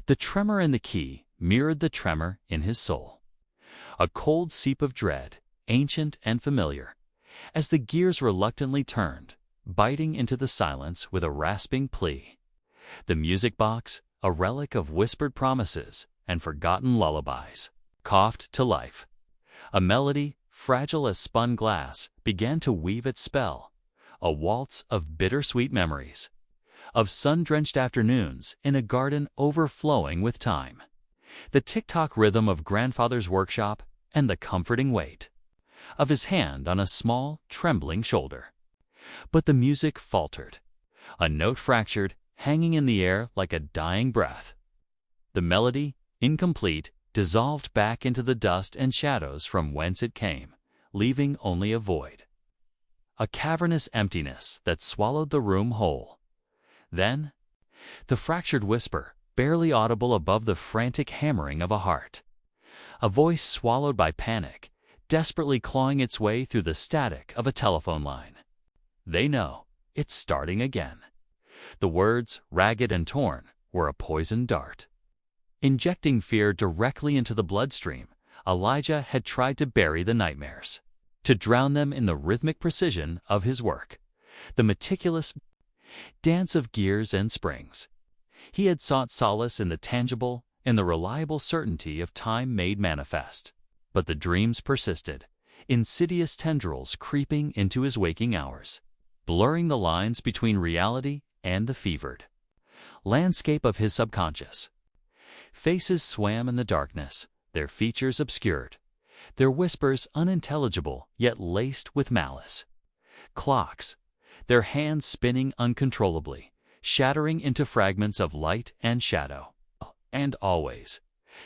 The tremor in the key mirrored the tremor in his soul. A cold seep of dread, ancient and familiar, as the gears reluctantly turned, biting into the silence with a rasping plea. The music box, a relic of whispered promises and forgotten lullabies, coughed to life. A melody, fragile as spun glass, began to weave its spell, a waltz of bittersweet memories, of sun-drenched afternoons in a garden overflowing with time, the tick-tock rhythm of grandfather's workshop, and the comforting weight of his hand on a small, trembling shoulder. But the music faltered. A note fractured, hanging in the air like a dying breath. The melody, incomplete, dissolved back into the dust and shadows from whence it came, leaving only a void. A cavernous emptiness that swallowed the room whole. Then, the fractured whisper, barely audible above the frantic hammering of a heart. A voice swallowed by panic, desperately clawing its way through the static of a telephone line. They know, it's starting again. The words, ragged and torn, were a poisoned dart. Injecting fear directly into the bloodstream, Elijah had tried to bury the nightmares, to drown them in the rhythmic precision of his work, the meticulous dance of gears and springs. He had sought solace in the tangible, in the reliable certainty of time made manifest. But the dreams persisted, insidious tendrils creeping into his waking hours, blurring the lines between reality and the fevered landscape of his subconscious. Faces swam in the darkness, their features obscured, their whispers unintelligible yet laced with malice. Clocks, their hands spinning uncontrollably, shattering into fragments of light and shadow. And always,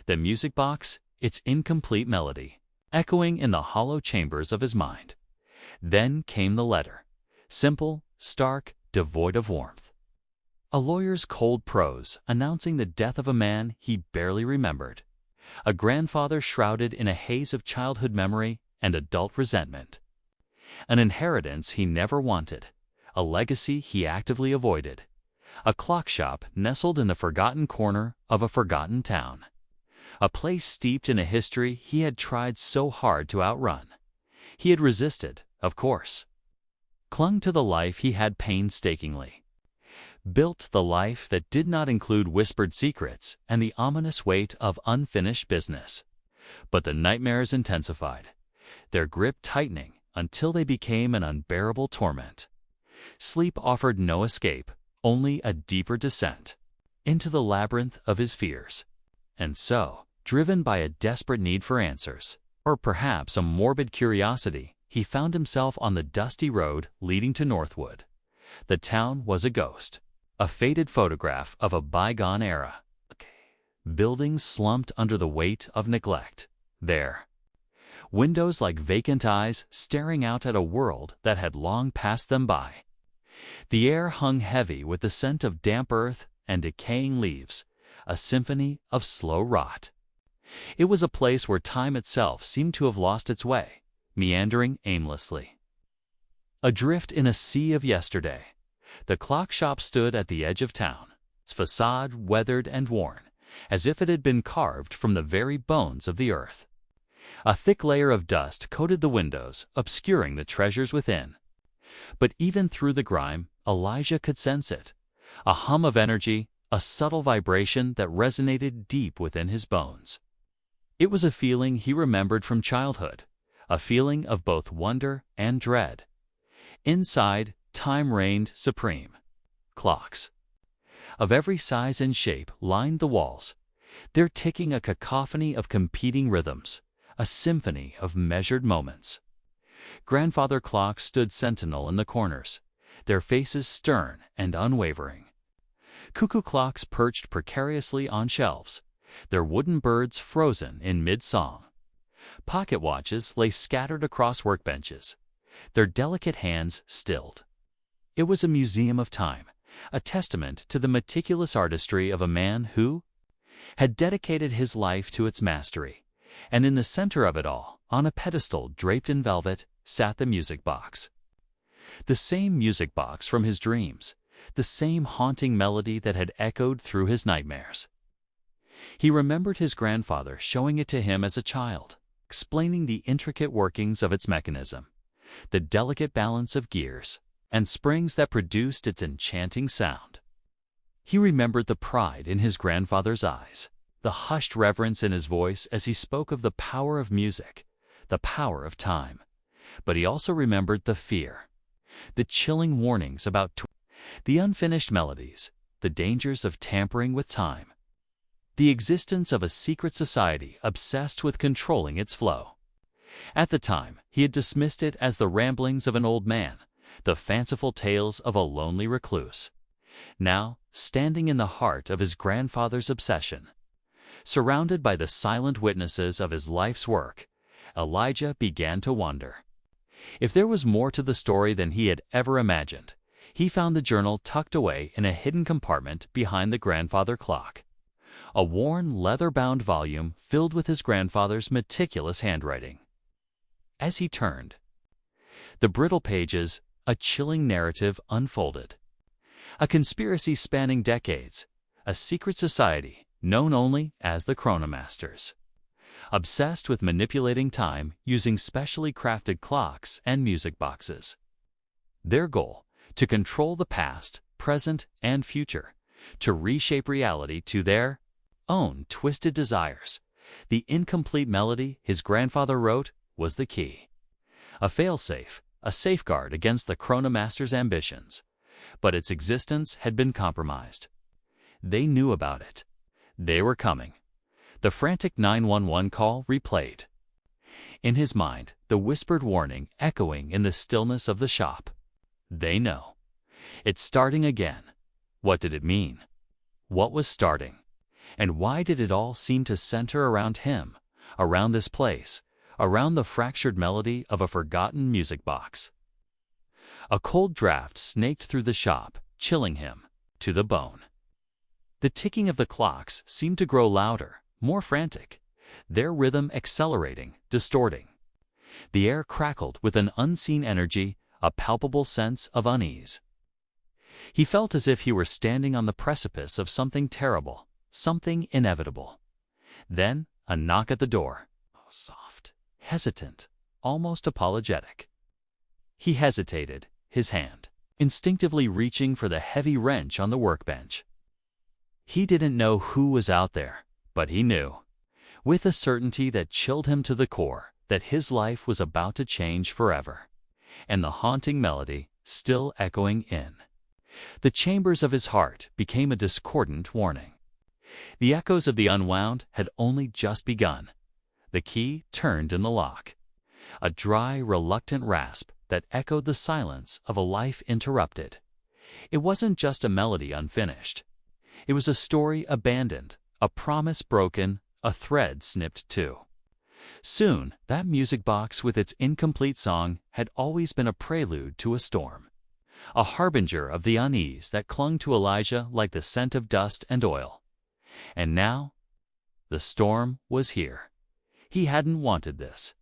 the music box, its incomplete melody, echoing in the hollow chambers of his mind. Then came the letter, simple, stark, devoid of warmth. A lawyer's cold prose announcing the death of a man he barely remembered, a grandfather shrouded in a haze of childhood memory and adult resentment, an inheritance he never wanted, a legacy he actively avoided, a clock shop nestled in the forgotten corner of a forgotten town, a place steeped in a history he had tried so hard to outrun. He had resisted, of course, clung to the life he had painstakingly, built the life that did not include whispered secrets and the ominous weight of unfinished business. But the nightmares intensified, their grip tightening until they became an unbearable torment. Sleep offered no escape, only a deeper descent into the labyrinth of his fears. And so, driven by a desperate need for answers, or perhaps a morbid curiosity, he found himself on the dusty road leading to Northwood. The town was a ghost, a faded photograph of a bygone era. Buildings slumped under the weight of neglect. There, windows like vacant eyes staring out at a world that had long passed them by. The air hung heavy with the scent of damp earth and decaying leaves, a symphony of slow rot. It was a place where time itself seemed to have lost its way, meandering aimlessly. Adrift in a sea of yesterday, the clock shop stood at the edge of town, its facade weathered and worn, as if it had been carved from the very bones of the earth. A thick layer of dust coated the windows, obscuring the treasures within. But even through the grime, Elijah could sense it, a hum of energy, a subtle vibration that resonated deep within his bones. It was a feeling he remembered from childhood, a feeling of both wonder and dread. Inside, time reigned supreme. Clocks of every size and shape lined the walls, their ticking a cacophony of competing rhythms, a symphony of measured moments. Grandfather clocks stood sentinel in the corners, their faces stern and unwavering. Cuckoo clocks perched precariously on shelves, their wooden birds frozen in mid-song. Pocket watches lay scattered across workbenches, their delicate hands stilled. It was a museum of time, a testament to the meticulous artistry of a man who had dedicated his life to its mastery, and in the center of it all, on a pedestal draped in velvet, sat the music box. The same music box from his dreams, the same haunting melody that had echoed through his nightmares. He remembered his grandfather showing it to him as a child, explaining the intricate workings of its mechanism, the delicate balance of gears and springs that produced its enchanting sound. He remembered the pride in his grandfather's eyes, the hushed reverence in his voice as he spoke of the power of music, the power of time. But he also remembered the fear, the chilling warnings about the unfinished melodies, the dangers of tampering with time, the existence of a secret society obsessed with controlling its flow. At the time, he had dismissed it as the ramblings of an old man, the fanciful tales of a lonely recluse. Now, standing in the heart of his grandfather's obsession, surrounded by the silent witnesses of his life's work, Elijah began to wonder. If there was more to the story than he had ever imagined, he found the journal tucked away in a hidden compartment behind the grandfather clock. A worn, leather-bound volume filled with his grandfather's meticulous handwriting. As he turned, the brittle pages, a chilling narrative unfolded. A conspiracy spanning decades, a secret society known only as the Chronomasters, obsessed with manipulating time using specially crafted clocks and music boxes. Their goal, to control the past, present, and future, to reshape reality to their own twisted desires. The incomplete melody his grandfather wrote was the key. A failsafe, a safeguard against the Chronomasters' ambitions. But its existence had been compromised. They knew about it. They were coming. The frantic 911 call replayed. In his mind, the whispered warning echoing in the stillness of the shop. They know. It's starting again. What did it mean? What was starting? And why did it all seem to center around him, around this place, around the fractured melody of a forgotten music box? A cold draft snaked through the shop, chilling him to the bone. The ticking of the clocks seemed to grow louder, more frantic, their rhythm accelerating, distorting. The air crackled with an unseen energy, a palpable sense of unease. He felt as if he were standing on the precipice of something terrible, something inevitable. Then, a knock at the door. Soft, hesitant, almost apologetic. He hesitated, his hand instinctively reaching for the heavy wrench on the workbench. He didn't know who was out there, but he knew, with a certainty that chilled him to the core, that his life was about to change forever. And the haunting melody, still echoing in the chambers of his heart, became a discordant warning. The echoes of the unwound had only just begun. The key turned in the lock. A dry, reluctant rasp that echoed the silence of a life interrupted. It wasn't just a melody unfinished. It was a story abandoned, a promise broken, a thread snipped too. Soon, that music box with its incomplete song had always been a prelude to a storm, a harbinger of the unease that clung to Elijah like the scent of dust and oil. And now, the storm was here. He hadn't wanted this.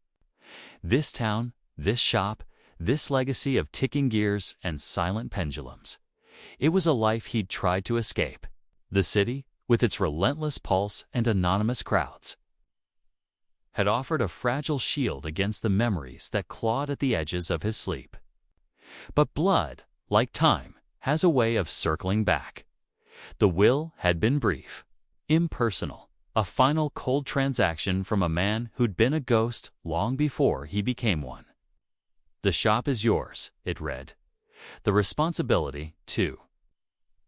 This town, this shop, this legacy of ticking gears and silent pendulums. It was a life he'd tried to escape. The city, with its relentless pulse and anonymous crowds, had offered a fragile shield against the memories that clawed at the edges of his sleep. But blood, like time, has a way of circling back. The will had been brief, impersonal, a final cold transaction from a man who'd been a ghost long before he became one. The shop is yours, it read. The responsibility, too.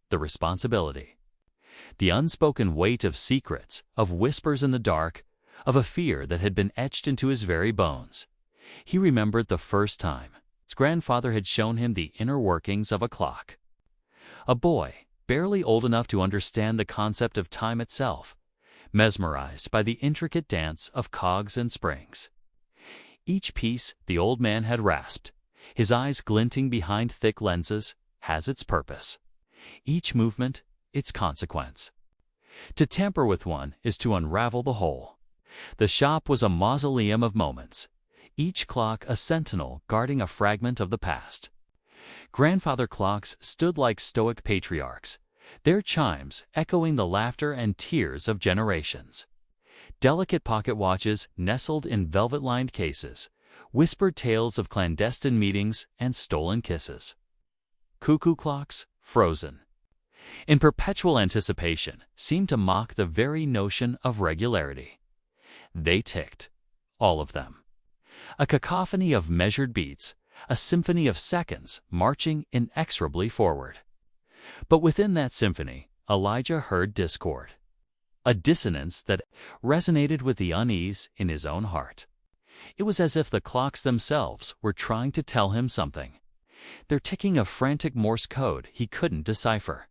The responsibility. The unspoken weight of secrets, of whispers in the dark, of a fear that had been etched into his very bones. He remembered the first time his grandfather had shown him the inner workings of a clock. A boy, barely old enough to understand the concept of time itself, mesmerized by the intricate dance of cogs and springs. Each piece the old man had rasped, his eyes glinting behind thick lenses, has its purpose. Each movement, its consequence. To tamper with one is to unravel the whole. The shop was a mausoleum of moments, each clock a sentinel guarding a fragment of the past. Grandfather clocks stood like stoic patriarchs, their chimes echoing the laughter and tears of generations. Delicate pocket watches nestled in velvet-lined cases whispered tales of clandestine meetings and stolen kisses. Cuckoo clocks, frozen in perpetual anticipation, seemed to mock the very notion of regularity. They ticked, all of them. A cacophony of measured beats, a symphony of seconds marching inexorably forward. But within that symphony, Elijah heard discord. A dissonance that resonated with the unease in his own heart. It was as if the clocks themselves were trying to tell him something. Their ticking a frantic Morse code he couldn't decipher.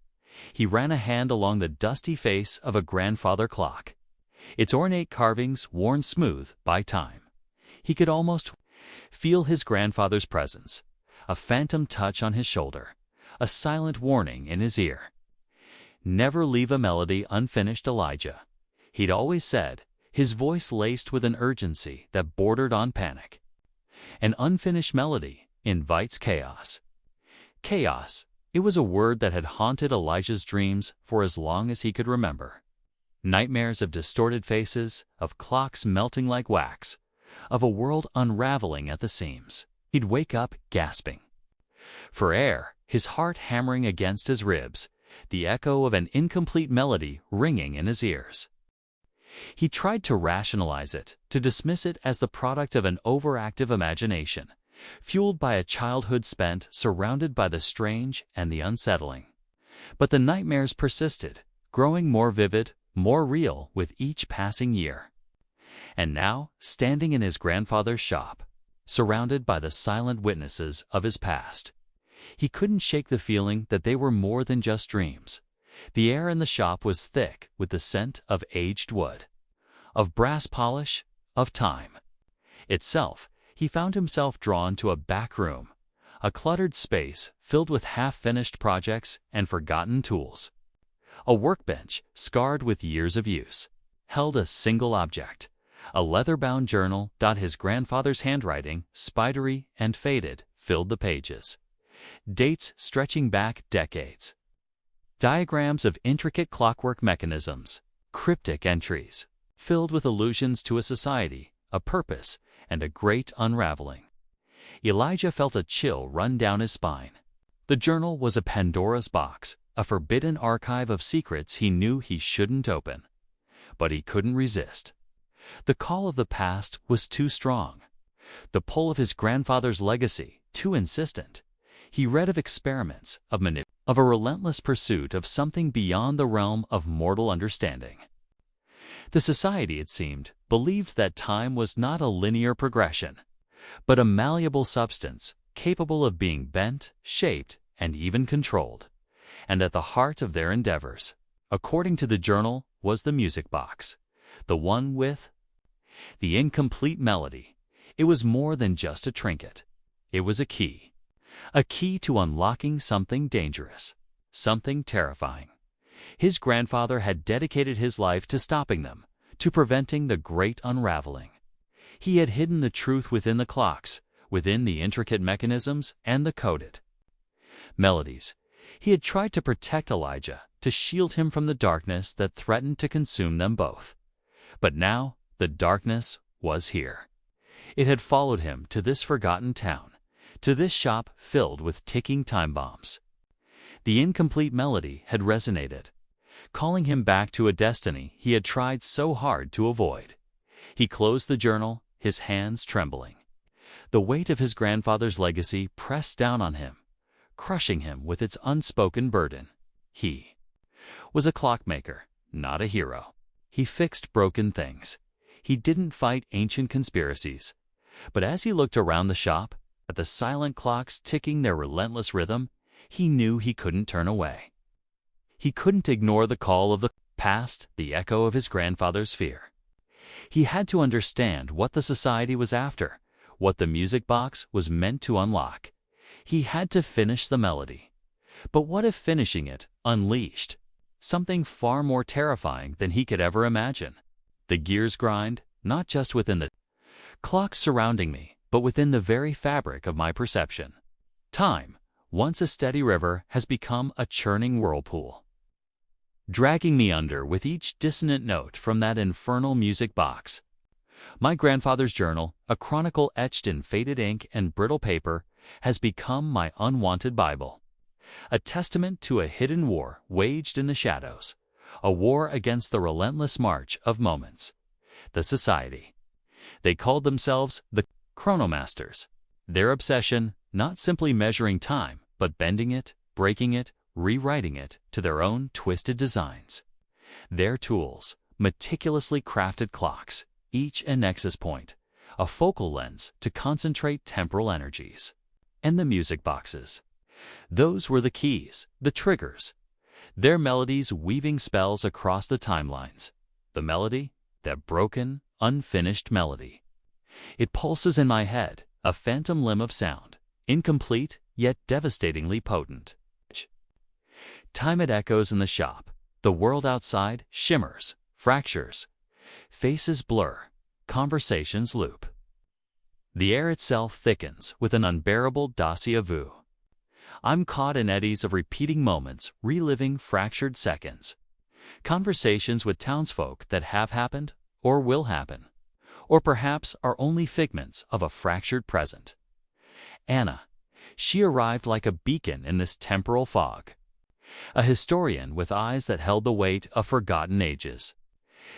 He ran a hand along the dusty face of a grandfather clock, its ornate carvings worn smooth by time. He could almost feel his grandfather's presence, a phantom touch on his shoulder, a silent warning in his ear. Never leave a melody unfinished, Elijah, he'd always said, his voice laced with an urgency that bordered on panic. An unfinished melody invites chaos. Chaos, it was a word that had haunted Elijah's dreams for as long as he could remember. Nightmares of distorted faces, of clocks melting like wax, of a world unraveling at the seams. He'd wake up gasping for air, his heart hammering against his ribs, the echo of an incomplete melody ringing in his ears. He tried to rationalize it, to dismiss it as the product of an overactive imagination, fueled by a childhood spent surrounded by the strange and the unsettling. But the nightmares persisted, growing more vivid, more real with each passing year. And now, standing in his grandfather's shop, surrounded by the silent witnesses of his past, he couldn't shake the feeling that they were more than just dreams. The air in the shop was thick with the scent of aged wood, of brass polish, of time. Itself, he found himself drawn to a back room, a cluttered space filled with half-finished projects and forgotten tools. A workbench, scarred with years of use, held a single object, a leather-bound journal. His grandfather's handwriting, spidery and faded, filled the pages. Dates stretching back decades. Diagrams of intricate clockwork mechanisms, cryptic entries, filled with allusions to a society, a purpose, and a great unraveling. Elijah felt a chill run down his spine. The journal was a Pandora's box, a forbidden archive of secrets he knew he shouldn't open. But he couldn't resist. The call of the past was too strong. The pull of his grandfather's legacy, too insistent. He read of experiments, of a relentless pursuit of something beyond the realm of mortal understanding. The society, it seemed, believed that time was not a linear progression, but a malleable substance capable of being bent, shaped, and even controlled. And at the heart of their endeavors, according to the journal, was the music box, the one with the incomplete melody. It was more than just a trinket. It was a key to unlocking something dangerous, something terrifying. His grandfather had dedicated his life to stopping them, to preventing the great unraveling. He had hidden the truth within the clocks, within the intricate mechanisms and the coded melodies. He had tried to protect Elijah, to shield him from the darkness that threatened to consume them both. But now the darkness was here. It had followed him to this forgotten town, to this shop filled with ticking time bombs. The incomplete melody had resonated, calling him back to a destiny he had tried so hard to avoid. He closed the journal, his hands trembling. The weight of his grandfather's legacy pressed down on him, crushing him with its unspoken burden. He was a clockmaker, not a hero. He fixed broken things. He didn't fight ancient conspiracies. But as he looked around the shop, at the silent clocks ticking their relentless rhythm, he knew he couldn't turn away. He couldn't ignore the call of the past, the echo of his grandfather's fear. He had to understand what the society was after, what the music box was meant to unlock. He had to finish the melody. But what if finishing it unleashed something far more terrifying than he could ever imagine? The gears grind, not just within the clocks surrounding me, but within the very fabric of my perception. Time, once a steady river, has become a churning whirlpool. dragging me under with each dissonant note from that infernal music box. My grandfather's journal, a chronicle etched in faded ink and brittle paper, has become my unwanted Bible. A testament to a hidden war waged in the shadows, a war against the relentless march of moments. The Society. They called themselves the Chronomasters. Their obsession, not simply measuring time, but bending it, breaking it, rewriting it to their own twisted designs. Their tools, meticulously crafted clocks, each a nexus point, a focal lens to concentrate temporal energies. And the music boxes. Those were the keys, the triggers. Their melodies weaving spells across the timelines. The melody, that broken, unfinished melody. It pulses in my head, a phantom limb of sound, incomplete yet devastatingly potent. Time it echoes in the shop. The world outside shimmers, fractures. Faces blur, conversations loop. The air itself thickens with an unbearable déjà vu. I'm caught in eddies of repeating moments, reliving fractured seconds. Conversations with townsfolk that have happened or will happen, or perhaps are only figments of a fractured present. Anna, she arrived like a beacon in this temporal fog. A historian with eyes that held the weight of forgotten ages.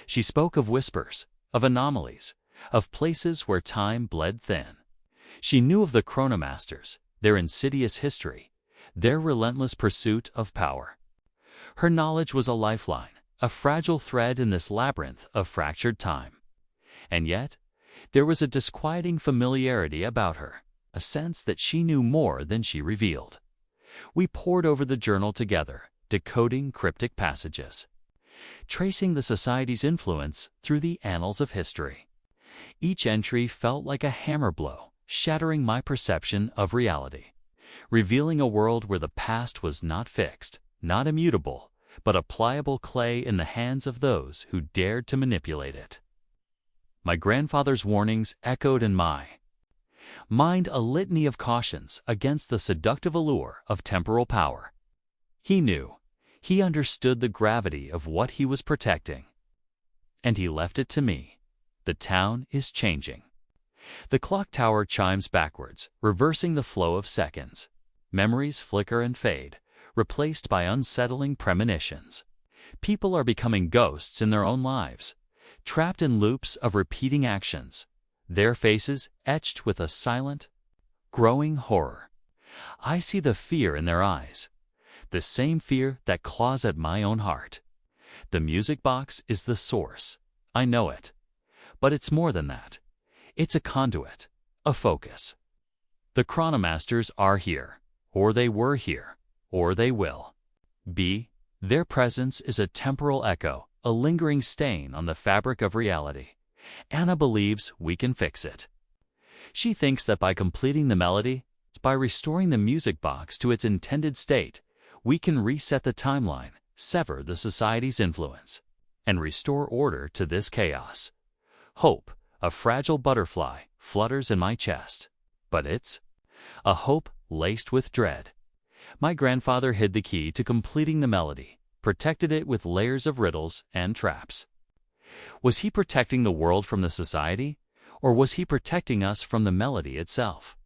She spoke of whispers, of anomalies, of places where time bled thin. She knew of the Chronomasters, their insidious history, their relentless pursuit of power. Her knowledge was a lifeline, a fragile thread in this labyrinth of fractured time. And yet, there was a disquieting familiarity about her, a sense that she knew more than she revealed. We pored over the journal together, decoding cryptic passages, tracing the Society's influence through the annals of history. Each entry felt like a hammer blow, shattering my perception of reality, revealing a world where the past was not fixed, not immutable, but a pliable clay in the hands of those who dared to manipulate it. My grandfather's warnings echoed in my mind, a litany of cautions against the seductive allure of temporal power. He knew, he understood the gravity of what he was protecting. And he left it to me. The town is changing. The clock tower chimes backwards, reversing the flow of seconds. Memories flicker and fade, replaced by unsettling premonitions. People are becoming ghosts in their own lives, trapped in loops of repeating actions, their faces etched with a silent, growing horror. I see the fear in their eyes, the same fear that claws at my own heart. The music box is the source. I know it. But it's more than that. It's a conduit, a focus. The Chronomasters are here, or they were here, or they will be. Their presence is a temporal echo, a lingering stain on the fabric of reality. Anna believes we can fix it. She thinks that by completing the melody, by restoring the music box to its intended state, we can reset the timeline, sever the Society's influence, and restore order to this chaos. Hope, a fragile butterfly, flutters in my chest. But it's a hope laced with dread. My grandfather hid the key to completing the melody, protected it with layers of riddles and traps. Was he protecting the world from the Society, or was he protecting us from the melody itself?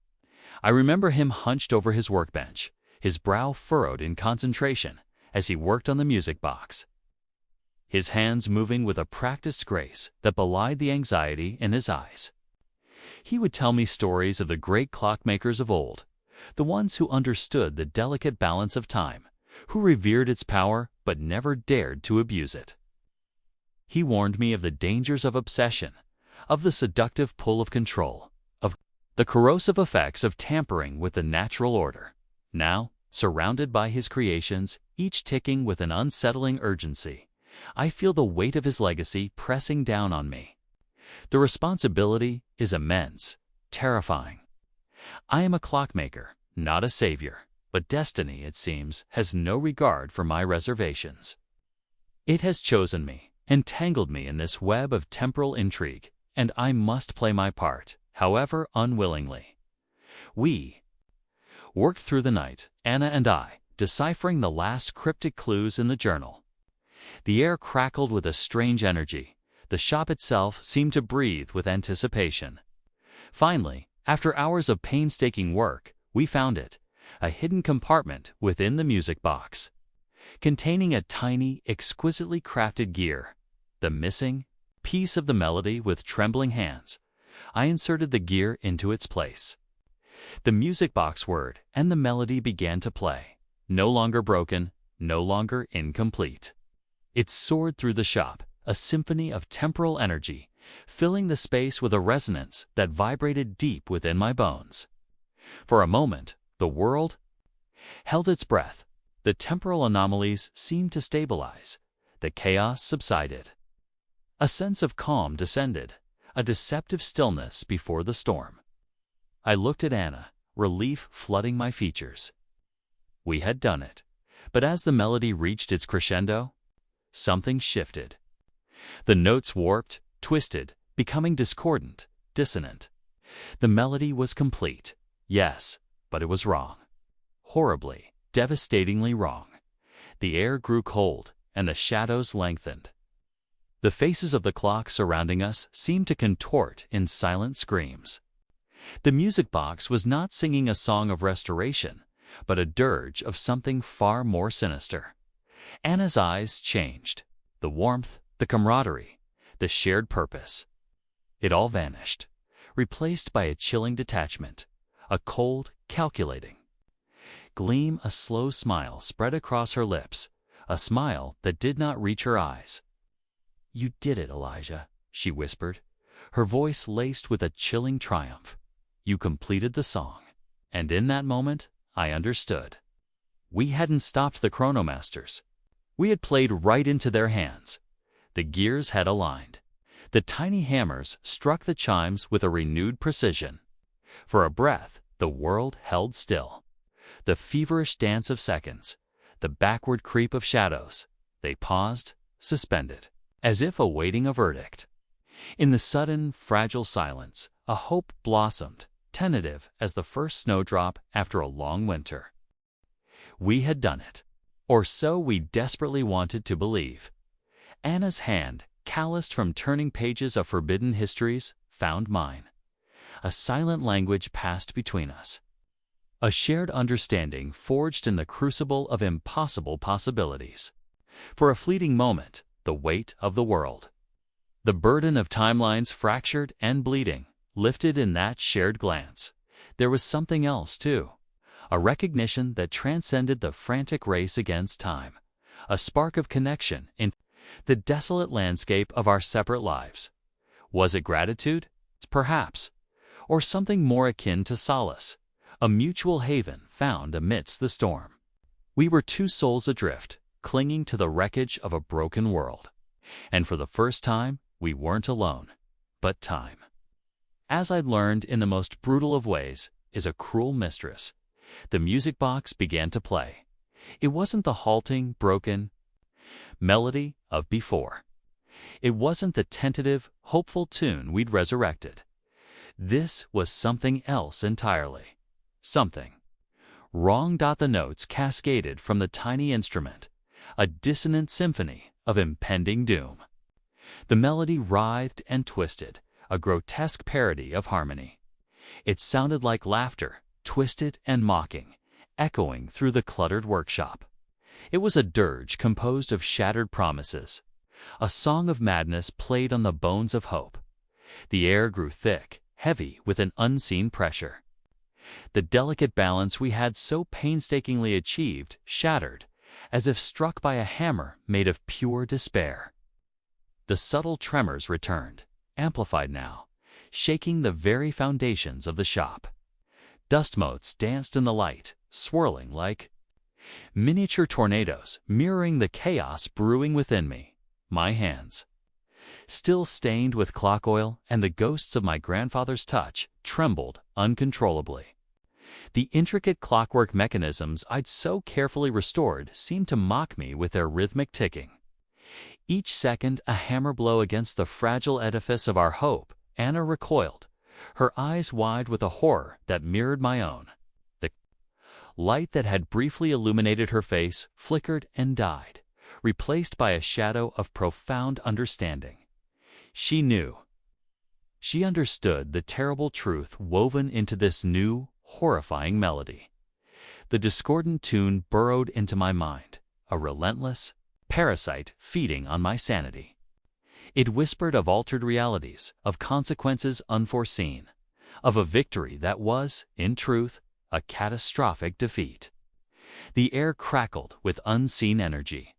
I remember him hunched over his workbench, his brow furrowed in concentration as he worked on the music box, his hands moving with a practiced grace that belied the anxiety in his eyes. He would tell me stories of the great clockmakers of old, the ones who understood the delicate balance of time, who revered its power but never dared to abuse it. He warned me of the dangers of obsession, of the seductive pull of control, of the corrosive effects of tampering with the natural order. Now, surrounded by his creations, each ticking with an unsettling urgency, I feel the weight of his legacy pressing down on me. The responsibility is immense, terrifying. I am a clockmaker, not a savior, but destiny, it seems, has no regard for my reservations. It has chosen me, entangled me in this web of temporal intrigue, and I must play my part, however unwillingly. We worked through the night, Anna and I, deciphering the last cryptic clues in the journal. The air crackled with a strange energy. The shop itself seemed to breathe with anticipation. Finally, after hours of painstaking work, we found it, a hidden compartment within the music box, containing a tiny, exquisitely crafted gear. The missing piece of the melody. With trembling hands, I inserted the gear into its place. The music box whirred, and the melody began to play. No longer broken, no longer incomplete. It soared through the shop, a symphony of temporal energy, filling the space with a resonance that vibrated deep within my bones. For a moment, the world held its breath. The temporal anomalies seemed to stabilize. The chaos subsided. A sense of calm descended, a deceptive stillness before the storm. I looked at Anna, relief flooding my features. We had done it. But as the melody reached its crescendo, something shifted. The notes warped, twisted, becoming discordant, dissonant. The melody was complete, yes, but it was wrong. Horribly, devastatingly wrong. The air grew cold, and the shadows lengthened. The faces of the clock surrounding us seemed to contort in silent screams. The music box was not singing a song of restoration, but a dirge of something far more sinister. Anna's eyes changed. The warmth, the camaraderie, the shared purpose. It all vanished, replaced by a chilling detachment, a cold, calculating gleam. A slow smile spread across her lips, a smile that did not reach her eyes. "You did it, Elijah," she whispered, her voice laced with a chilling triumph. "You completed the song." And in that moment, I understood. We hadn't stopped the Chronomasters. We had played right into their hands. The gears had aligned. The tiny hammers struck the chimes with a renewed precision. For a breath, the world held still. The feverish dance of seconds, the backward creep of shadows, they paused, suspended, as if awaiting a verdict. In the sudden, fragile silence, a hope blossomed, tentative as the first snowdrop after a long winter. We had done it, or so we desperately wanted to believe. Anna's hand, calloused from turning pages of forbidden histories, found mine. A silent language passed between us. A shared understanding forged in the crucible of impossible possibilities. For a fleeting moment, the weight of the world, the burden of timelines fractured and bleeding, lifted in that shared glance. There was something else, too. A recognition that transcended the frantic race against time. A spark of connection in the desolate landscape of our separate lives. Was it gratitude? Perhaps. Or something more akin to solace. A mutual haven found amidst the storm. We were two souls adrift, clinging to the wreckage of a broken world. And for the first time, we weren't alone, but time, as I'd learned in the most brutal of ways, is a cruel mistress. The music box began to play. It wasn't the halting, broken melody of before. It wasn't the tentative, hopeful tune we'd resurrected. This was something else entirely. Something wrong. The notes cascaded from the tiny instrument, a dissonant symphony of impending doom. The melody writhed and twisted, a grotesque parody of harmony. It sounded like laughter, twisted and mocking, echoing through the cluttered workshop. It was a dirge composed of shattered promises, a song of madness played on the bones of hope. The air grew thick, heavy with an unseen pressure. The delicate balance we had so painstakingly achieved shattered, as if struck by a hammer made of pure despair. The subtle tremors returned, amplified now, shaking the very foundations of the shop. Dust motes danced in the light, swirling like miniature tornadoes, mirroring the chaos brewing within me. My hands, still stained with clock oil and the ghosts of my grandfather's touch, trembled uncontrollably. The intricate clockwork mechanisms I'd so carefully restored seemed to mock me with their rhythmic ticking. Each second a hammer blow against the fragile edifice of our hope. Anna recoiled, her eyes wide with a horror that mirrored my own. The light that had briefly illuminated her face flickered and died, replaced by a shadow of profound understanding. She knew. She understood the terrible truth woven into this new, horrifying melody. The discordant tune burrowed into my mind, a relentless parasite feeding on my sanity. It whispered of altered realities, of consequences unforeseen, of a victory that was, in truth, a catastrophic defeat. The air crackled with unseen energy.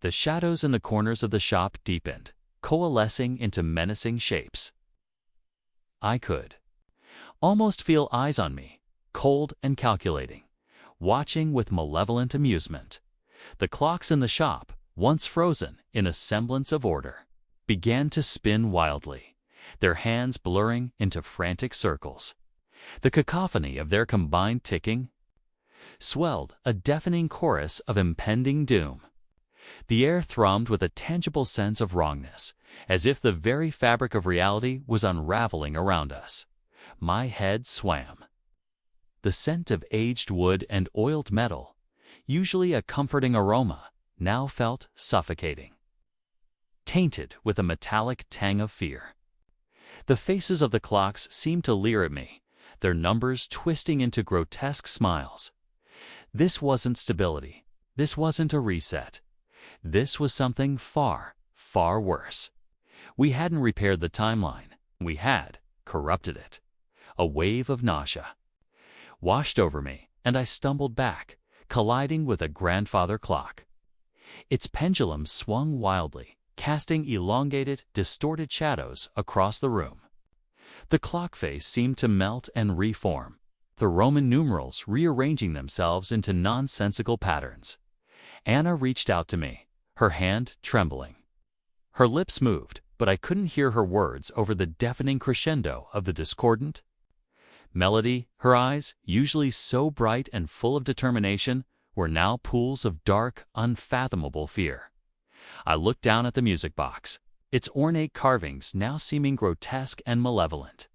The shadows in the corners of the shop deepened, coalescing into menacing shapes. I could almost feel eyes on me, cold and calculating, watching with malevolent amusement. The clocks in the shop, once frozen in a semblance of order, began to spin wildly, their hands blurring into frantic circles. The cacophony of their combined ticking swelled a deafening chorus of impending doom. The air thrummed with a tangible sense of wrongness, as if the very fabric of reality was unraveling around us. My head swam. The scent of aged wood and oiled metal, usually a comforting aroma, now felt suffocating, tainted with a metallic tang of fear. The faces of the clocks seemed to leer at me, their numbers twisting into grotesque smiles. This wasn't stability. This wasn't a reset. This was something far, far worse. We hadn't repaired the timeline. We had corrupted it. A wave of nausea washed over me, and I stumbled back, colliding with a grandfather clock. Its pendulum swung wildly, casting elongated, distorted shadows across the room. The clock face seemed to melt and reform, the Roman numerals rearranging themselves into nonsensical patterns. Anna reached out to me, her hand trembling. Her lips moved, but I couldn't hear her words over the deafening crescendo of the discordant melody. Her eyes, usually so bright and full of determination, were now pools of dark, unfathomable fear. I looked down at the music box, its ornate carvings now seeming grotesque and malevolent.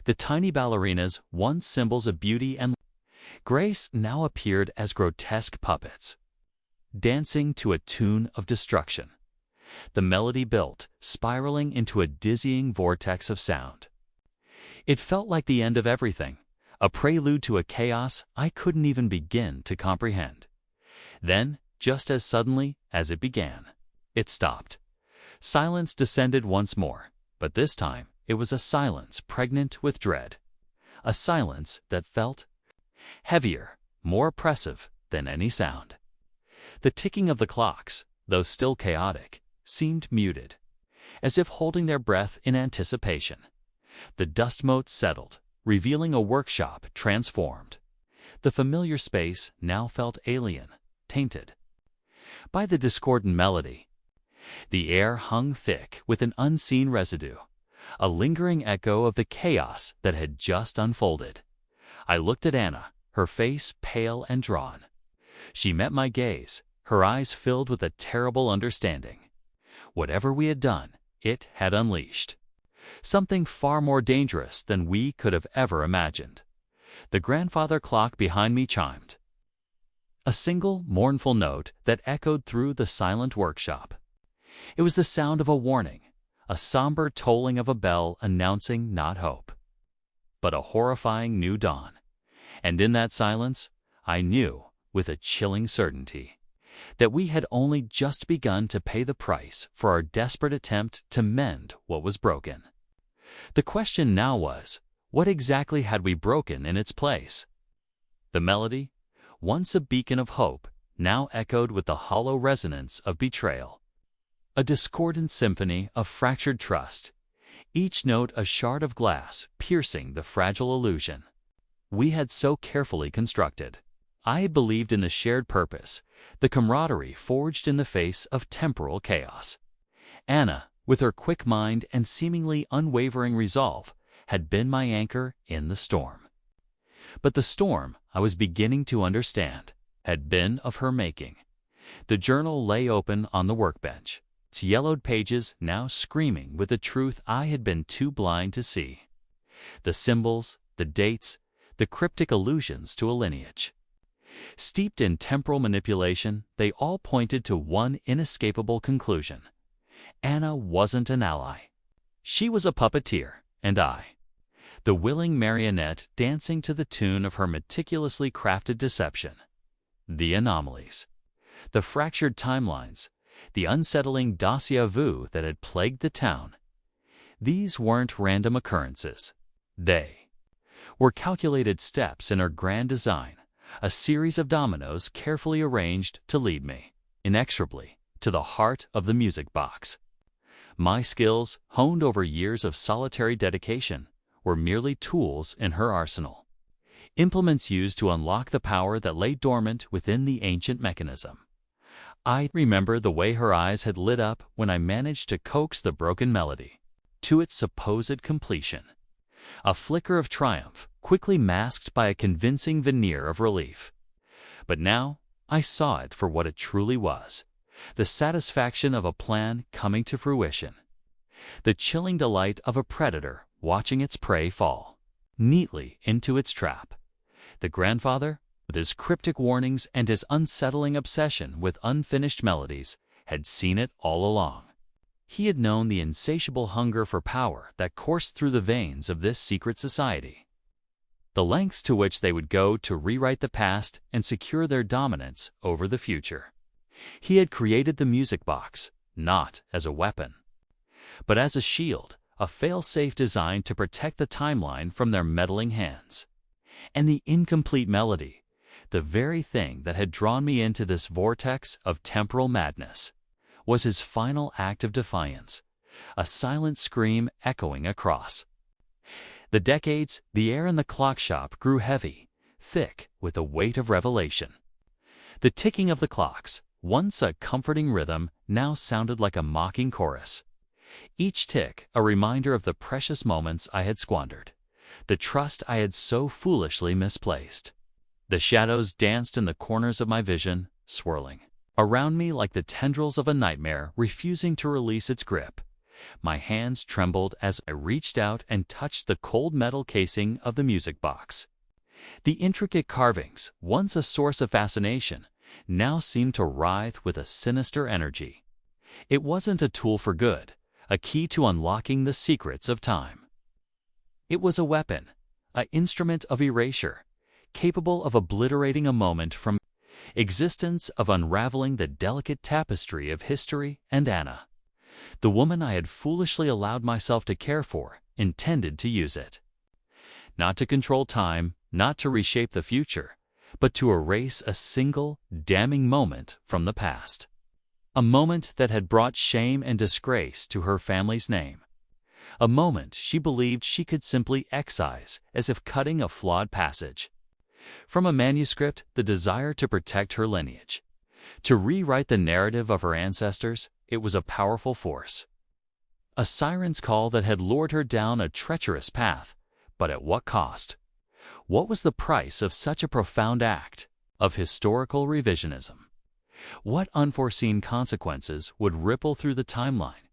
The tiny ballerinas, once symbols of beauty and grace, now appeared as grotesque puppets, dancing to a tune of destruction. The melody built, spiraling into a dizzying vortex of sound. It felt like the end of everything, a prelude to a chaos I couldn't even begin to comprehend. Then, just as suddenly as it began, it stopped. Silence descended once more, but this time it was a silence pregnant with dread. A silence that felt heavier, more oppressive than any sound. The ticking of the clocks, though still chaotic, seemed muted, as if holding their breath in anticipation. The dust motes settled, revealing a workshop transformed. The familiar space now felt alien, tainted by the discordant melody. The air hung thick with an unseen residue, a lingering echo of the chaos that had just unfolded. I looked at Anna, her face pale and drawn. She met my gaze, her eyes filled with a terrible understanding. Whatever we had done, it had unleashed something far more dangerous than we could have ever imagined. The grandfather clock behind me chimed, a single mournful note that echoed through the silent workshop. It was the sound of a warning, a somber tolling of a bell announcing not hope, but a horrifying new dawn. And in that silence, I knew, with a chilling certainty, that we had only just begun to pay the price for our desperate attempt to mend what was broken. The question now was, what exactly had we broken in its place? The melody, once a beacon of hope, now echoed with the hollow resonance of betrayal. A discordant symphony of fractured trust, each note a shard of glass piercing the fragile illusion we had so carefully constructed. I had believed in the shared purpose, the camaraderie forged in the face of temporal chaos. Anna, with her quick mind and seemingly unwavering resolve, had been my anchor in the storm. But the storm, I was beginning to understand, had been of her making. The journal lay open on the workbench, its yellowed pages now screaming with the truth I had been too blind to see. The symbols, the dates, the cryptic allusions to a lineage. Steeped in temporal manipulation, they all pointed to one inescapable conclusion. Anna wasn't an ally. She was a puppeteer, and I, the willing marionette dancing to the tune of her meticulously crafted deception. The anomalies, the fractured timelines, the unsettling déjà vu that had plagued the town. These weren't random occurrences. They were calculated steps in her grand design, a series of dominoes carefully arranged to lead me, inexorably, to the heart of the music box. My skills, honed over years of solitary dedication, were merely tools in her arsenal. Implements used to unlock the power that lay dormant within the ancient mechanism. I remember the way her eyes had lit up when I managed to coax the broken melody to its supposed completion. A flicker of triumph, quickly masked by a convincing veneer of relief. But now I saw it for what it truly was, the satisfaction of a plan coming to fruition. The chilling delight of a predator watching its prey fall neatly into its trap. The grandfather, with his cryptic warnings and his unsettling obsession with unfinished melodies, had seen it all along. He had known the insatiable hunger for power that coursed through the veins of this secret society. The lengths to which they would go to rewrite the past and secure their dominance over the future. He had created the music box, not as a weapon, but as a shield, a fail-safe designed to protect the timeline from their meddling hands. And the incomplete melody, the very thing that had drawn me into this vortex of temporal madness, was his final act of defiance, a silent scream echoing across the decades. The air in the clock shop grew heavy, thick with the weight of revelation. The ticking of the clocks, once a comforting rhythm, now sounded like a mocking chorus. Each tick a reminder of the precious moments I had squandered, the trust I had so foolishly misplaced. The shadows danced in the corners of my vision, swirling around me like the tendrils of a nightmare refusing to release its grip. My hands trembled as I reached out and touched the cold metal casing of the music box. The intricate carvings, once a source of fascination, now seemed to writhe with a sinister energy. It wasn't a tool for good, a key to unlocking the secrets of time. It was a weapon, an instrument of erasure, capable of obliterating a moment from existence, of unraveling the delicate tapestry of history. And Anna, the woman I had foolishly allowed myself to care for, intended to use it. Not to control time, not to reshape the future, but to erase a single, damning moment from the past. A moment that had brought shame and disgrace to her family's name. A moment she believed she could simply excise, as if cutting a flawed passage. From a manuscript, the desire to protect her lineage, to rewrite the narrative of her ancestors, it was a powerful force. A siren's call that had lured her down a treacherous path, but at what cost? What was the price of such a profound act of historical revisionism? What unforeseen consequences would ripple through the timeline,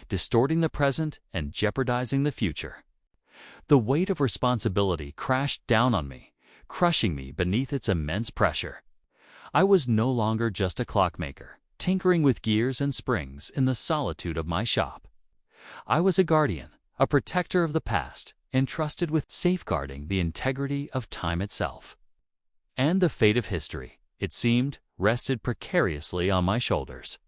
distorting the present and jeopardizing the future? The weight of responsibility crashed down on me, crushing me beneath its immense pressure. I was no longer just a clockmaker, tinkering with gears and springs in the solitude of my shop. I was a guardian, a protector of the past, entrusted with safeguarding the integrity of time itself. And the fate of history, it seemed, rested precariously on my shoulders.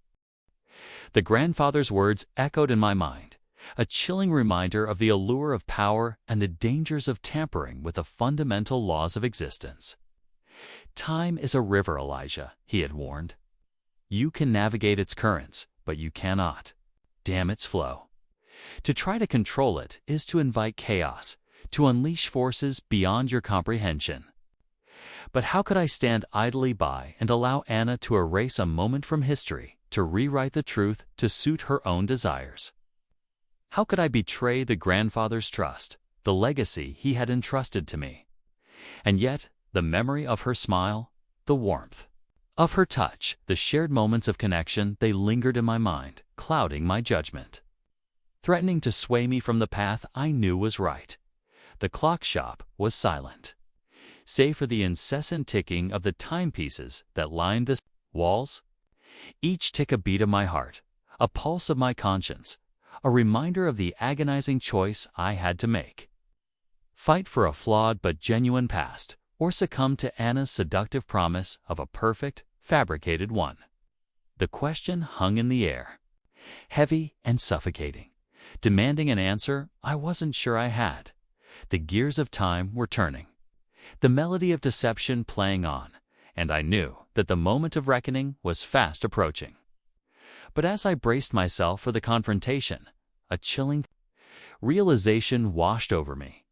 The grandfather's words echoed in my mind, a chilling reminder of the allure of power and the dangers of tampering with the fundamental laws of existence. Time is a river, Elijah, he had warned. You can navigate its currents, but you cannot dam its flow. To try to control it is to invite chaos, to unleash forces beyond your comprehension. But how could I stand idly by and allow Anna to erase a moment from history, to rewrite the truth to suit her own desires? How could I betray the grandfather's trust, the legacy he had entrusted to me? And yet, the memory of her smile, the warmth of her touch, the shared moments of connection, they lingered in my mind, clouding my judgment, threatening to sway me from the path I knew was right. The clock shop was silent. save for the incessant ticking of the timepieces that lined the walls. Each tick a beat of my heart, a pulse of my conscience, a reminder of the agonizing choice I had to make. Fight for a flawed but genuine past, or succumb to Anna's seductive promise of a perfect, fabricated one. The question hung in the air, heavy and suffocating, demanding an answer I wasn't sure I had. The gears of time were turning, the melody of deception playing on, and I knew that the moment of reckoning was fast approaching. But as I braced myself for the confrontation, a chilling realization washed over me.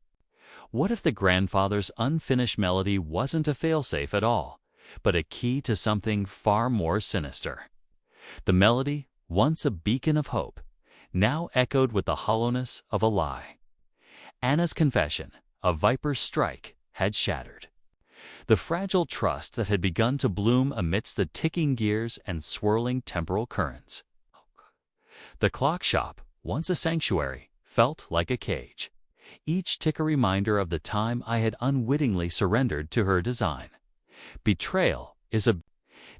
What if the grandfather's unfinished melody wasn't a failsafe at all, but a key to something far more sinister? The melody, once a beacon of hope, now echoed with the hollowness of a lie. Anna's confession, a viper's strike, had shattered. The fragile trust that had begun to bloom amidst the ticking gears and swirling temporal currents. The clock shop, once a sanctuary, felt like a cage, each tick a reminder of the time I had unwittingly surrendered to her design. Betrayal is a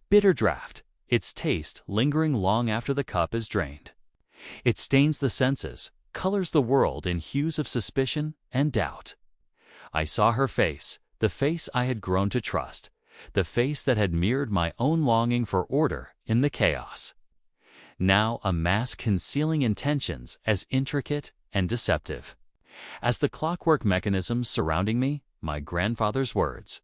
bitter draught, its taste lingering long after the cup is drained. It stains the senses, colors the world in hues of suspicion and doubt. I saw her face, the face I had grown to trust, the face that had mirrored my own longing for order in the chaos. Now a mask concealing intentions as intricate and deceptive as the clockwork mechanisms surrounding me, my grandfather's words,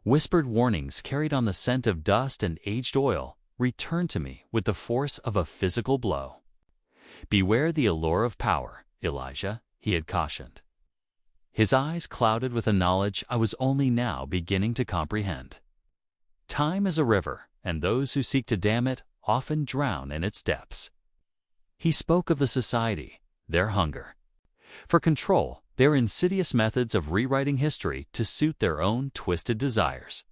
whispered warnings carried on the scent of dust and aged oil, returned to me with the force of a physical blow. "Beware the allure of power, Elijah," he had cautioned. His eyes clouded with a knowledge I was only now beginning to comprehend. Time is a river, and those who seek to dam it often drown in its depths. He spoke of the society, their hunger for control, their insidious methods of rewriting history to suit their own twisted desires.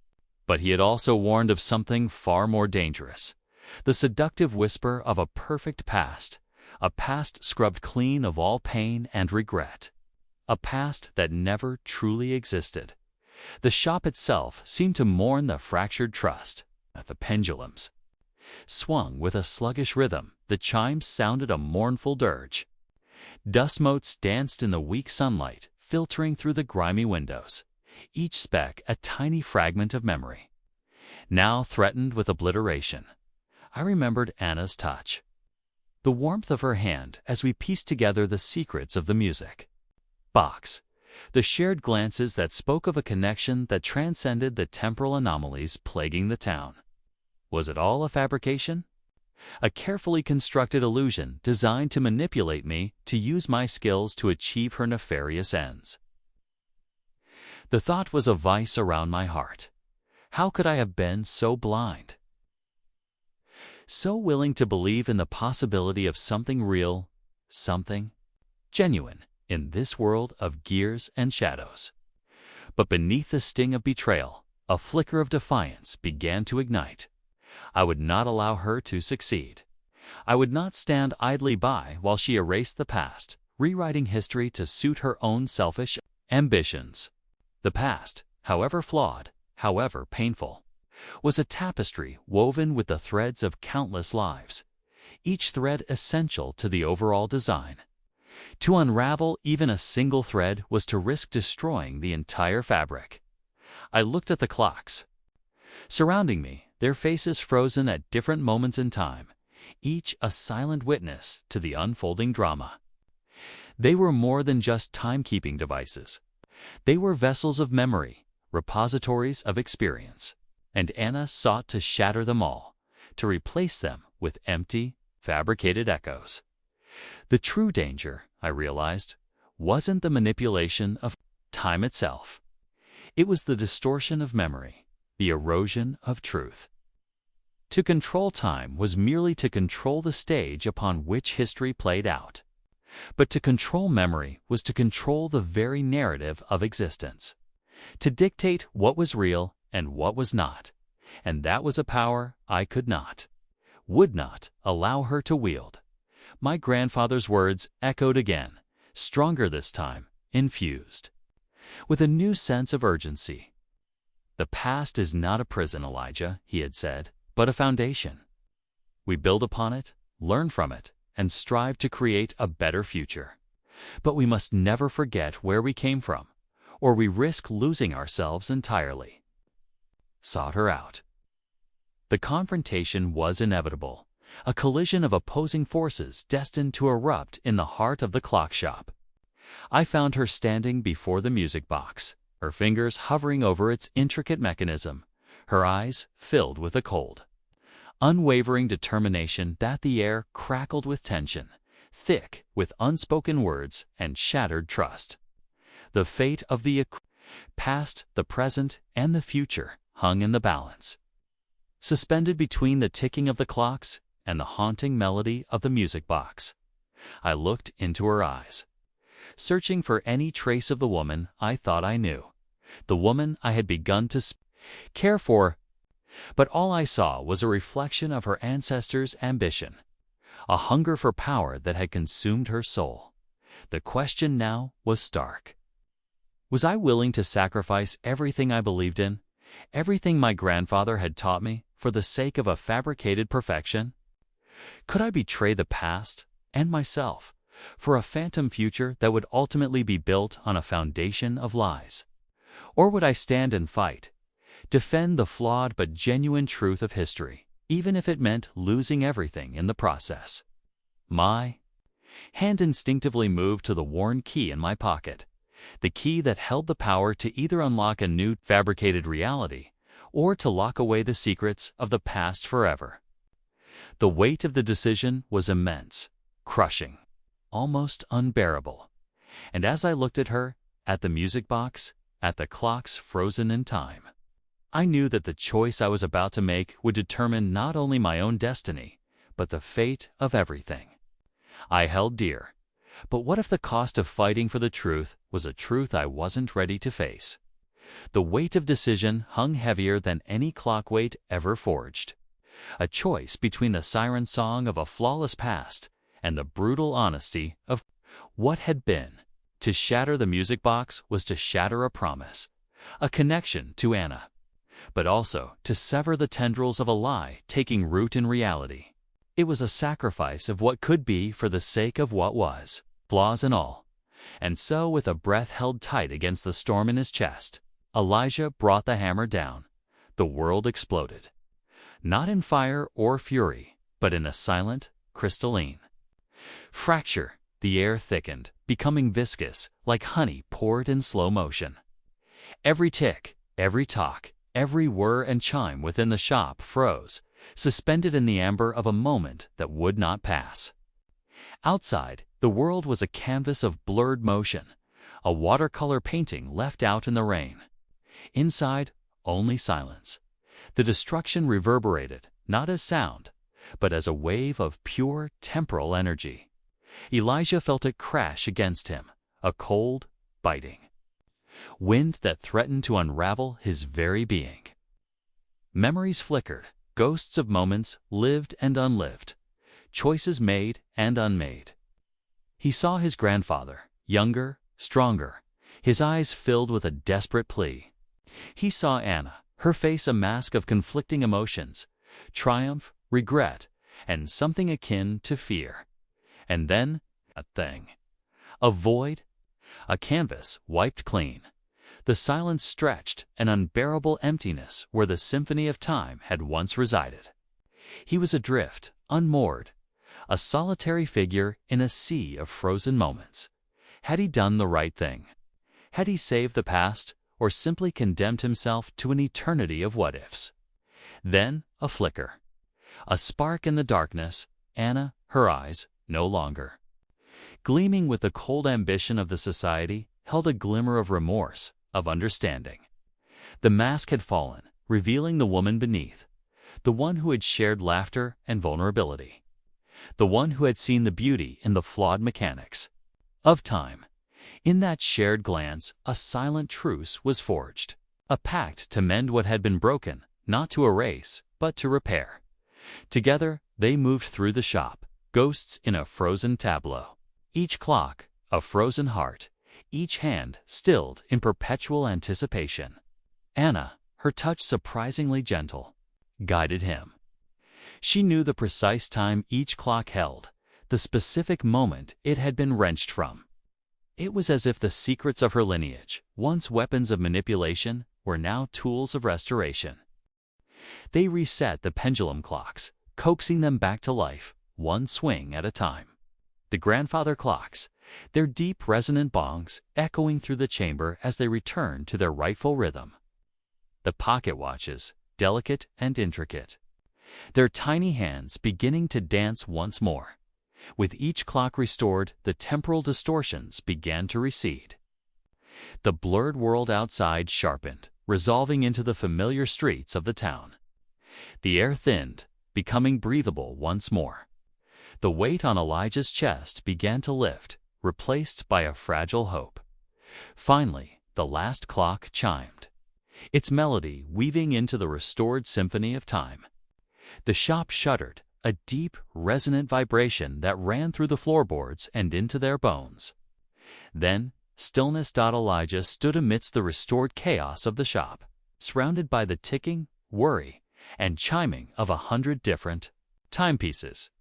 But he had also warned of something far more dangerous, the seductive whisper of a perfect past, a past scrubbed clean of all pain and regret, a past that never truly existed. The shop itself seemed to mourn the fractured trust. At the pendulums swung with a sluggish rhythm, the chimes sounded a mournful dirge. Dust motes danced in the weak sunlight, filtering through the grimy windows, each speck a tiny fragment of memory, now threatened with obliteration. I remembered Anna's touch, the warmth of her hand as we pieced together the secrets of the music box, the shared glances that spoke of a connection that transcended the temporal anomalies plaguing the town. Was it all a fabrication? A carefully constructed illusion designed to manipulate me to use my skills to achieve her nefarious ends? The thought was a vice around my heart. How could I have been so blind? So willing to believe in the possibility of something real, something genuine in this world of gears and shadows. But beneath the sting of betrayal, a flicker of defiance began to ignite. I would not allow her to succeed. I would not stand idly by while she erased the past, rewriting history to suit her own selfish ambitions. The past, however flawed, however painful, was a tapestry woven with the threads of countless lives, each thread essential to the overall design. To unravel even a single thread was to risk destroying the entire fabric. I looked at the clocks surrounding me, their faces frozen at different moments in time, each a silent witness to the unfolding drama. They were more than just timekeeping devices. They were vessels of memory, repositories of experience, and Anna sought to shatter them all, to replace them with empty, fabricated echoes. The true danger, I realized, wasn't the manipulation of time itself. It was the distortion of memory, the erosion of truth. To control time was merely to control the stage upon which history played out. But to control memory was to control the very narrative of existence, to dictate what was real and what was not, and that was a power I could not, would not allow her to wield. My grandfather's words echoed again, stronger this time, infused with a new sense of urgency. "The past is not a prison, Elijah," he had said, "but a foundation. We build upon it, learn from it, and strive to create a better future. But we must never forget where we came from, or we risk losing ourselves entirely." Sought her out. The confrontation was inevitable, a collision of opposing forces destined to erupt in the heart of the clock shop. I found her standing before the music box, her fingers hovering over its intricate mechanism, her eyes filled with a cold, unwavering determination that the air crackled with tension, thick with unspoken words and shattered trust. The fate of the past, the present, and the future hung in the balance. Suspended between the ticking of the clocks and the haunting melody of the music box, I looked into her eyes, searching for any trace of the woman I thought I knew, the woman I had begun to care for. But all I saw was a reflection of her ancestors' ambition, a hunger for power that had consumed her soul. The question now was stark. Was I willing to sacrifice everything I believed in, everything my grandfather had taught me, for the sake of a fabricated perfection? Could I betray the past and myself for a phantom future that would ultimately be built on a foundation of lies? Or would I stand and fight, defend the flawed but genuine truth of history, even if it meant losing everything in the process? My hand instinctively moved to the worn key in my pocket, the key that held the power to either unlock a new fabricated reality or to lock away the secrets of the past forever. The weight of the decision was immense, crushing, almost unbearable. And as I looked at her, at the music box, at the clocks frozen in time, I knew that the choice I was about to make would determine not only my own destiny, but the fate of everything I held dear. But what if the cost of fighting for the truth was a truth I wasn't ready to face? The weight of decision hung heavier than any clock weight ever forged. A choice between the siren song of a flawless past and the brutal honesty of what had been. To shatter the music box was to shatter a promise, a connection to Anna, but also to sever the tendrils of a lie taking root in reality. It was a sacrifice of what could be for the sake of what was, flaws and all. And so, with a breath held tight against the storm in his chest, Elijah brought the hammer down. The world exploded. Not in fire or fury, but in a silent, crystalline fracture. The air thickened, becoming viscous, like honey poured in slow motion. Every tick, every talk, every whir and chime within the shop froze, suspended in the amber of a moment that would not pass. Outside, the world was a canvas of blurred motion, a watercolor painting left out in the rain. Inside, only silence. The destruction reverberated, not as sound, but as a wave of pure temporal energy. Elijah felt it crash against him, a cold, biting wind that threatened to unravel his very being. Memories flickered, ghosts of moments lived and unlived, choices made and unmade. He saw his grandfather, younger, stronger, his eyes filled with a desperate plea. He saw Anna, her face a mask of conflicting emotions, triumph, regret, and something akin to fear. And then, a thing. A void, a canvas wiped clean. The silence stretched, an unbearable emptiness where the symphony of time had once resided. He was adrift, unmoored, a solitary figure in a sea of frozen moments. Had he done the right thing? Had he saved the past, or simply condemned himself to an eternity of what-ifs? Then a flicker. A spark in the darkness. Anna, her eyes, no longer gleaming with the cold ambition of the society, held a glimmer of remorse, of understanding. The mask had fallen, revealing the woman beneath, the one who had shared laughter and vulnerability, the one who had seen the beauty in the flawed mechanics of time. In that shared glance, a silent truce was forged, a pact to mend what had been broken, not to erase, but to repair. Together, they moved through the shop, ghosts in a frozen tableau. Each clock, a frozen heart, each hand stilled in perpetual anticipation. Anna, her touch surprisingly gentle, guided him. She knew the precise time each clock held, the specific moment it had been wrenched from. It was as if the secrets of her lineage, once weapons of manipulation, were now tools of restoration. They reset the pendulum clocks, coaxing them back to life, one swing at a time. The grandfather clocks, their deep resonant bongs echoing through the chamber as they returned to their rightful rhythm. The pocket watches, delicate and intricate, their tiny hands beginning to dance once more. With each clock restored, the temporal distortions began to recede. The blurred world outside sharpened, resolving into the familiar streets of the town. The air thinned, becoming breathable once more. The weight on Elijah's chest began to lift, replaced by a fragile hope. Finally, the last clock chimed, its melody weaving into the restored symphony of time. The shop shuddered, a deep, resonant vibration that ran through the floorboards and into their bones. Then, stillness. Elijah stood amidst the restored chaos of the shop, surrounded by the ticking, worry, and chiming of 100 different timepieces.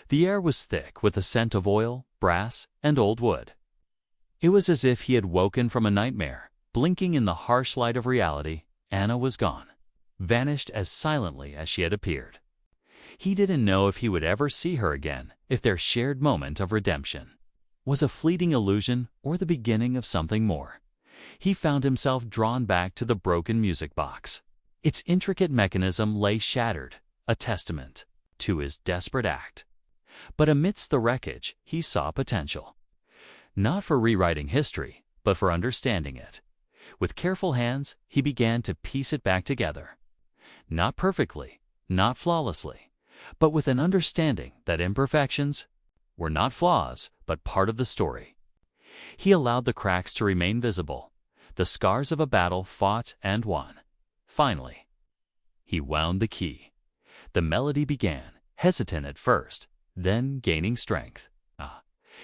The air was thick with the scent of oil, brass, and old wood. It was as if he had woken from a nightmare. Blinking in the harsh light of reality, Anna was gone, vanished as silently as she had appeared. He didn't know if he would ever see her again, if their shared moment of redemption was a fleeting illusion or the beginning of something more. He found himself drawn back to the broken music box. Its intricate mechanism lay shattered, a testament to his desperate act. But amidst the wreckage, he saw potential. Not for rewriting history, but for understanding it. With careful hands, he began to piece it back together. Not perfectly, not flawlessly, but with an understanding that imperfections were not flaws, but part of the story. He allowed the cracks to remain visible, the scars of a battle fought and won. Finally, he wound the key. The melody began, hesitant at first, then gaining strength.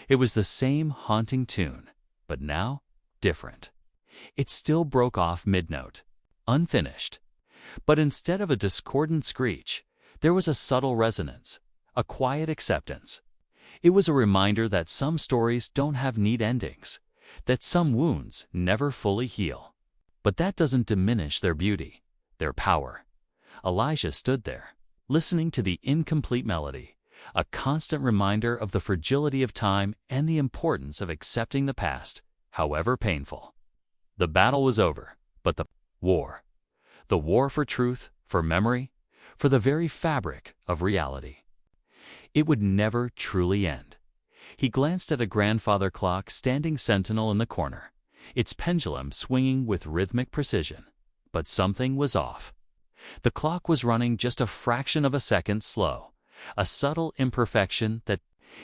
It was the same haunting tune, but now different. It still broke off mid-note, unfinished. But instead of a discordant screech, there was a subtle resonance, a quiet acceptance. It was a reminder that some stories don't have neat endings, that some wounds never fully heal. But that doesn't diminish their beauty, their power. Elijah stood there, listening to the incomplete melody, a constant reminder of the fragility of time and the importance of accepting the past, however painful. The battle was over, but the war for truth, for memory, for the very fabric of reality. It would never truly end. He glanced at a grandfather clock standing sentinel in the corner, its pendulum swinging with rhythmic precision. But something was off. The clock was running just a fraction of a second slow, a subtle imperfection that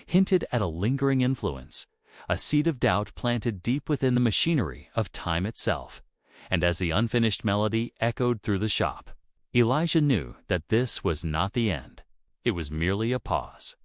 hinted at a lingering influence, a seed of doubt planted deep within the machinery of time itself. And as the unfinished melody echoed through the shop, Elijah knew that this was not the end. It was merely a pause.